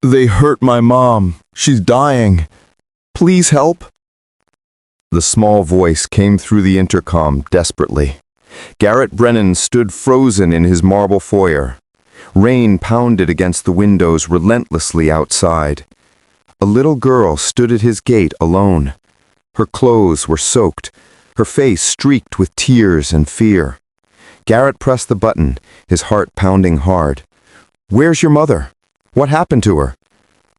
They hurt my mom. She's dying. Please help." The small voice came through the intercom desperately. Garrett Brennan stood frozen in his marble foyer. Rain pounded against the windows relentlessly outside. A little girl stood at his gate alone. Her clothes were soaked, her face streaked with tears and fear. Garrett pressed the button, his heart pounding hard. "Where's your mother? What happened to her?"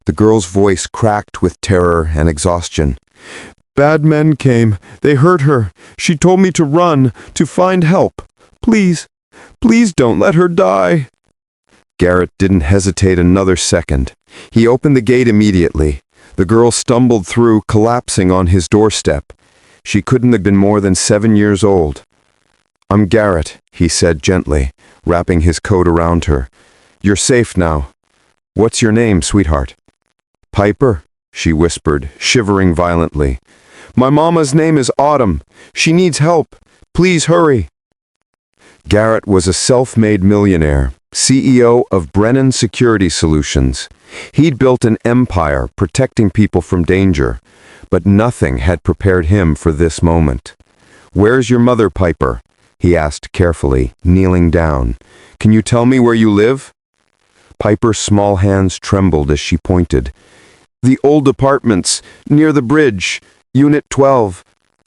The girl's voice cracked with terror and exhaustion. "Bad men came. They hurt her. She told me to run, to find help. Please, please don't let her die." Garrett didn't hesitate another second. He opened the gate immediately. The girl stumbled through, collapsing on his doorstep. She couldn't have been more than 7 years old. "I'm Garrett," he said gently, wrapping his coat around her. "You're safe now. What's your name, sweetheart?" "Piper," she whispered, shivering violently. "My mama's name is Autumn. She needs help. Please hurry." Garrett was a self-made millionaire, CEO of Brennan Security Solutions. He'd built an empire protecting people from danger, but nothing had prepared him for this moment. "Where's your mother, Piper?" he asked carefully, kneeling down. "Can you tell me where you live?" Piper's small hands trembled as she pointed. "The old apartments, near the bridge, Unit 12.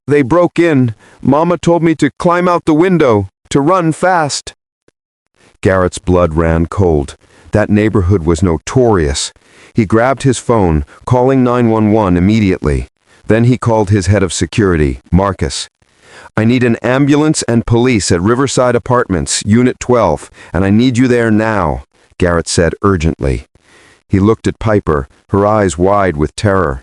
They broke in. Mama told me to climb out the window, to run fast." Garrett's blood ran cold. That neighborhood was notorious. He grabbed his phone, calling 911 immediately. Then he called his head of security, Marcus. "I need an ambulance and police at Riverside Apartments, Unit 12, and I need you there now," Garrett said urgently. He looked at Piper, her eyes wide with terror.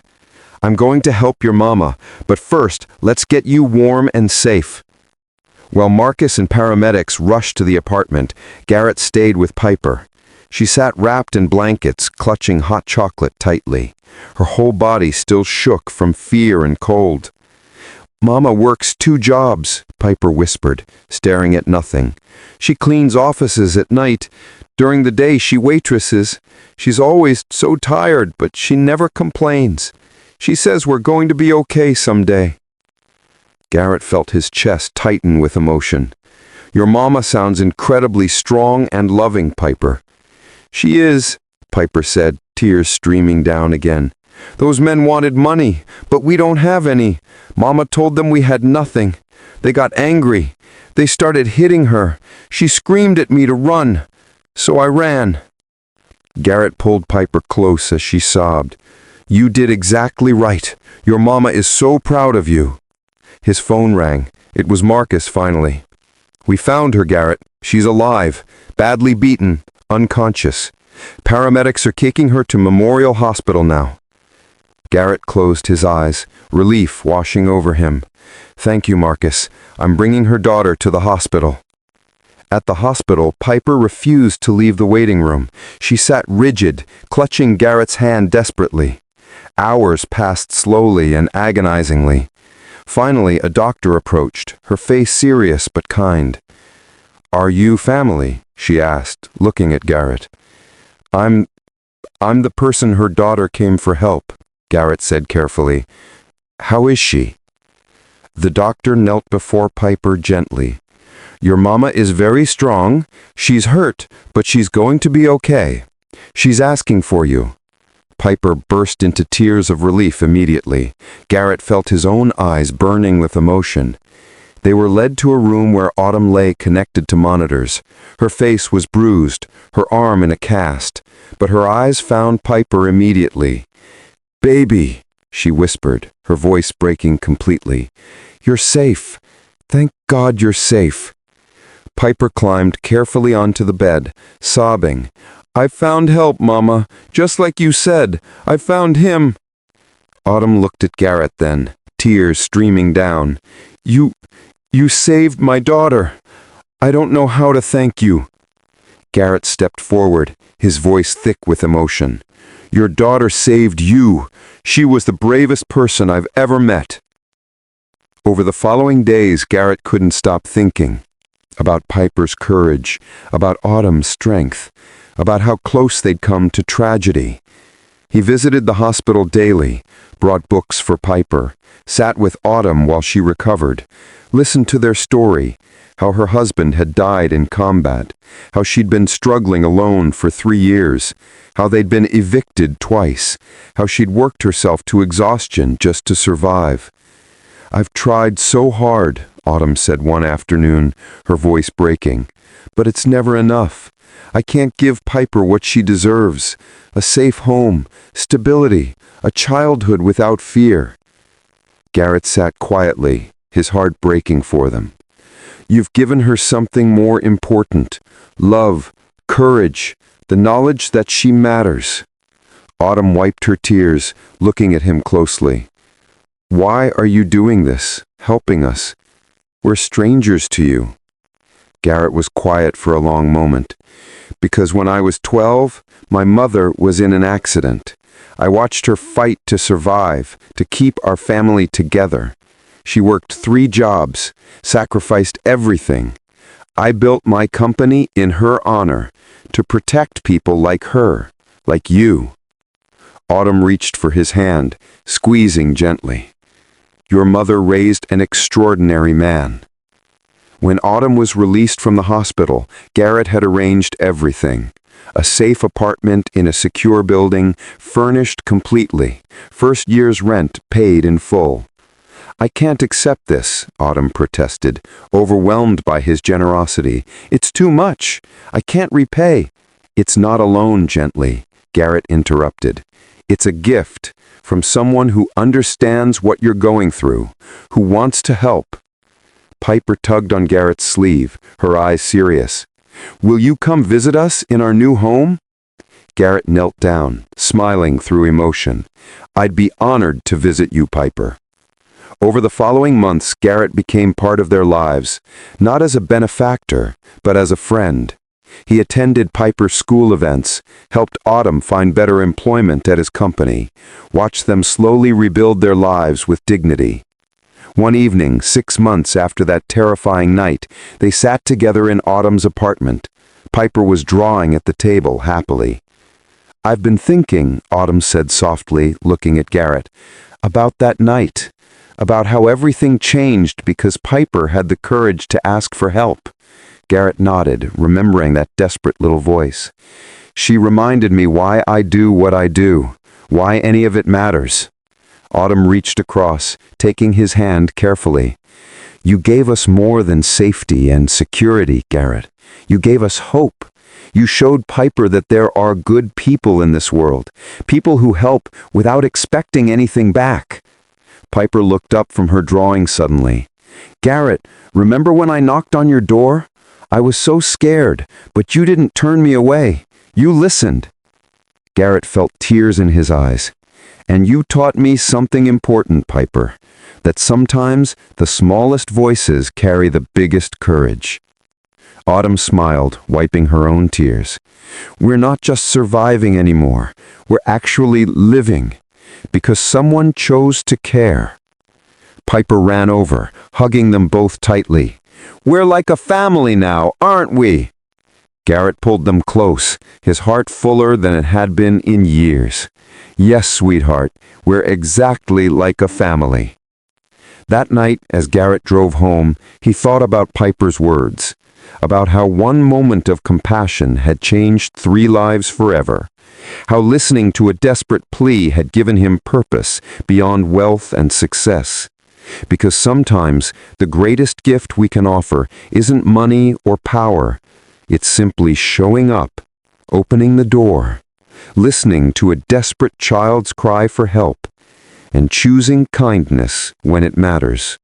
"I'm going to help your mama, but first, let's get you warm and safe." While Marcus and paramedics rushed to the apartment, Garrett stayed with Piper. She sat wrapped in blankets, clutching hot chocolate tightly. Her whole body still shook from fear and cold. "Mama works 2 jobs, Piper whispered, staring at nothing. "She cleans offices at night. During the day she waitresses. She's always so tired, but she never complains. She says we're going to be okay someday." Garrett felt his chest tighten with emotion. "Your mama sounds incredibly strong and loving, Piper." "She is," Piper said, tears streaming down again. "Those men wanted money, but we don't have any. Mama told them we had nothing. They got angry. They started hitting her. She screamed at me to run. So I ran." Garrett pulled Piper close as she sobbed. "You did exactly right. Your mama is so proud of you." His phone rang. It was Marcus finally. "We found her, Garrett. She's alive, badly beaten, unconscious. Paramedics are taking her to Memorial Hospital now." Garrett closed his eyes, relief washing over him. "Thank you, Marcus. I'm bringing her daughter to the hospital." At the hospital, Piper refused to leave the waiting room. She sat rigid, clutching Garrett's hand desperately. Hours passed slowly and agonizingly. Finally, a doctor approached, her face serious but kind. "Are you family?" she asked, looking at Garrett. I'm the person her daughter came for help," Garrett said carefully. "How is she?" The doctor knelt before Piper gently. "Your mama is very strong. She's hurt, but she's going to be okay. She's asking for you." Piper burst into tears of relief immediately. Garrett felt his own eyes burning with emotion. They were led to a room where Autumn lay connected to monitors. Her face was bruised, her arm in a cast, but her eyes found Piper immediately. "Baby," she whispered, her voice breaking completely. "You're safe. Thank God you're safe." Piper climbed carefully onto the bed, sobbing. "I found help, Mama. Just like you said. I found him." Autumn looked at Garrett then, tears streaming down. You saved my daughter. I don't know how to thank you." Garrett stepped forward, his voice thick with emotion. "Your daughter saved you. She was the bravest person I've ever met." Over the following days, Garrett couldn't stop thinking about Piper's courage, about Autumn's strength. about how close they'd come to tragedy. He visited the hospital daily, brought books for Piper, sat with Autumn while she recovered, listened to their story, how her husband had died in combat, how she'd been struggling alone for 3 years, how they'd been evicted twice, how she'd worked herself to exhaustion just to survive. "I've tried so hard," Autumn said one afternoon, her voice breaking, "but it's never enough. I can't give Piper what she deserves, a safe home, stability, a childhood without fear." Garrett sat quietly, his heart breaking for them. "You've given her something more important, love, courage, the knowledge that she matters." Autumn wiped her tears, looking at him closely. "Why are you doing this, helping us? We're strangers to you." Garrett was quiet for a long moment. "Because when I was 12, my mother was in an accident. I watched her fight to survive, to keep our family together. She worked 3 jobs, sacrificed everything. I built my company in her honor, to protect people like her, like you." Autumn reached for his hand, squeezing gently. "Your mother raised an extraordinary man." When Autumn was released from the hospital, Garrett had arranged everything. A safe apartment in a secure building, furnished completely. First year's rent paid in full. "I can't accept this," Autumn protested, overwhelmed by his generosity. "It's too much. I can't repay." "It's not a loan," gently, Garrett interrupted. "It's a gift from someone who understands what you're going through, who wants to help." Piper tugged on Garrett's sleeve, her eyes serious. "Will you come visit us in our new home?" Garrett knelt down, smiling through emotion. "I'd be honored to visit you, Piper." Over the following months, Garrett became part of their lives, not as a benefactor, but as a friend. He attended Piper's school events, helped Autumn find better employment at his company, watched them slowly rebuild their lives with dignity. One evening, 6 months after that terrifying night, they sat together in Autumn's apartment. Piper was drawing at the table happily. "I've been thinking," Autumn said softly, looking at Garrett, "about that night, about how everything changed because Piper had the courage to ask for help." Garrett nodded, remembering that desperate little voice. "She reminded me why I do what I do, why any of it matters." Autumn reached across, taking his hand carefully. "You gave us more than safety and security, Garrett. You gave us hope. You showed Piper that there are good people in this world, people who help without expecting anything back." Piper looked up from her drawing suddenly. "Garrett, remember when I knocked on your door? I was so scared, but you didn't turn me away. You listened." Garrett felt tears in his eyes. "And you taught me something important, Piper, that sometimes the smallest voices carry the biggest courage." Autumn smiled, wiping her own tears. "We're not just surviving anymore. We're actually living, because someone chose to care." Piper ran over, hugging them both tightly. "We're like a family now, aren't we?" Garrett pulled them close, his heart fuller than it had been in years. "Yes, sweetheart, we're exactly like a family." That night, as Garrett drove home, he thought about Piper's words, about how one moment of compassion had changed 3 lives forever, how listening to a desperate plea had given him purpose beyond wealth and success. Because sometimes the greatest gift we can offer isn't money or power. It's simply showing up, opening the door, listening to a desperate child's cry for help, and choosing kindness when it matters.